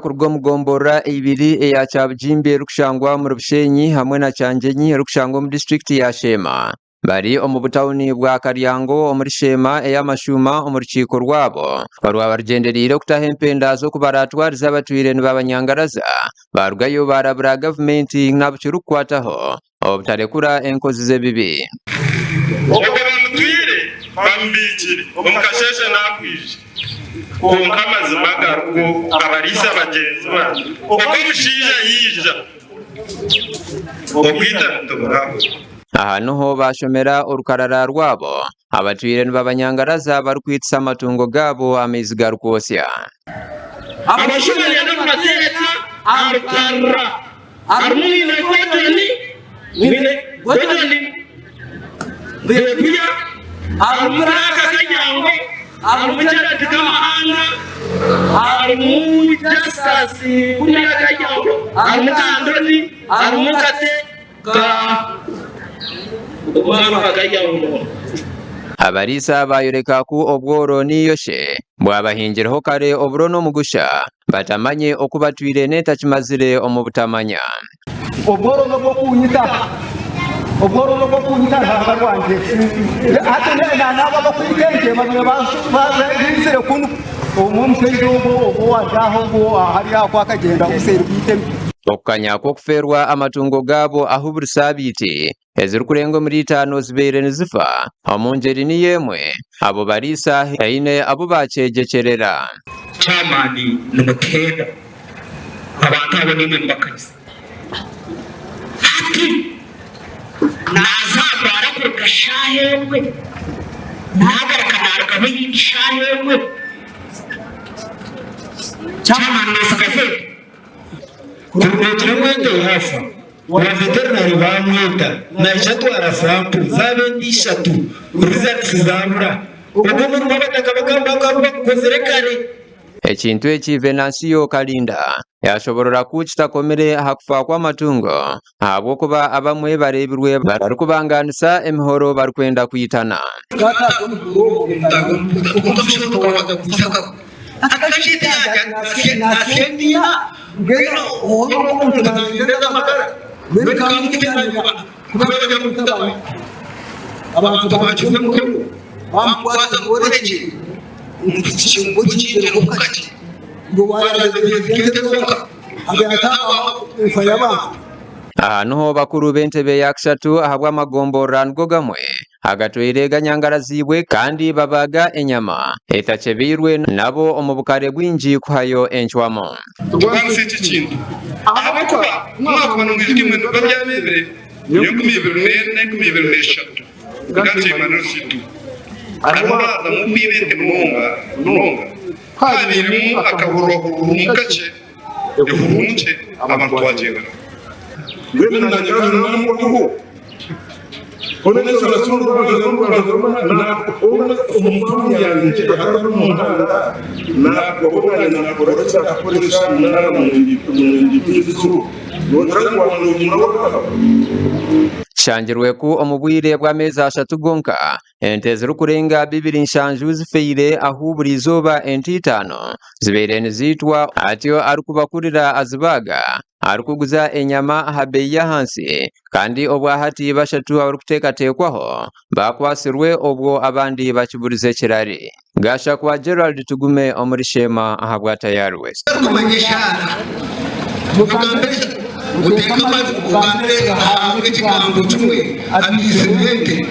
kurwa mugombora ibiri eya Cyabujimbe rukushangwa mu Rushenyi hamwe na Cyangenyi rukushangwa mu district ya Shema bari omu butawuni bwa Karyango muri Shema ey'amashuma omu rukiko rwabo barwa barugenderire kutaha empenda zo kubaratwariza abatwire b'abanyangaraza barugayo barabura government nkabukirukwataho obutarekura enkozi z'ebibi bambikire omukasheshe nakwije konka amazima garugo abarisa bagenzi banyu uko mushiya yija okwita ntoburaho ahantu ho bashomera urukarara rwabo abatwire b'abanyangaraza barukwitsa amatungo gabo amezi garukosya abashomera n'amateka arukara arumine kwetoni bebuya arumuraka kanyango arumucyarati kamahanga arumujasasi kuriya kanyango arumukandoni arumukate ka umara kanyango abarisa bayoreka ku obworo niyoshe bwabahingiraho kare oburo no mugusha batamanye okubatwire netakimazire omu butamanya obworo no kunyita obworo no kunyita ntabarwanje ate naba bakwikenge bamwe bazisire kunu umumsenge obwo wajaho obwo hari akwa kagenda usere kwiteme okukanya kuferwa amatungo gabo aho burusabiti ezirikurenga muri 5 zibere nizifa omungeri ni yemwe abo barisa haine abo bacegekerera chamani n'umukeda abantu abo ni mbakariza nazabara kurukashahemwe nagarakanaruka b'ishahemwe chamani nasakaze kurumetero mwende hafa wa veterinary bamwita na eshatu arasampu zabendi 3 results zabura ubwo muri babataka bagamba kuzerekane ekintu ekivenansiyo Kalinda yashoborora kukitakomere hakufa kwa matungo abo kuba abamwe barebirwe barikubanganisa emihoro barikwenda kuyitana akashita nasendia ngeno ono kuntangireza makara wekamukitanya kubera mutabana abantu bacuze mukuru bamkwata ngoreje nticyumbo cyinjira mukati ngo baraze zonka abatawa fayaba ahantu ho bakuru b'entebe ya Kishatu ahabwa amagombora ngo gamwe agatwire ganyangarazibwe kandi babaga enyama etachebirwe nabo omubukare bwinji kwayo enchwamo tugwansiti kintu abakuba mwaka banungijwe mu ndo byabebere yo kumibere n'eshatu gati manositu arabaza mu bibete nonga habirimo akaburo umukace ehurunche abantu wajega ngene nanyara n'amuko oneza rasulu na ona umufuru yanjye akaba n'umuhanda na gobona na poresa polisi na mu Shangirwe ku omubwire bw'amezi 3 gonka ente zirukurenga 2 nshanju zifeire ahuburi izoba ente 5 zibere nizitwa atyo arukubakurira azibaga arukuguza enyama habeya hansi kandi obwahati bashatu arukuteekateekwaho bakwasirwe obwo abandi bakiburize kirari gasha kwa Gerald Tugume omuri Shema ahabwa Tayari West utekama ugandega hamwe kigango tumwe abisirete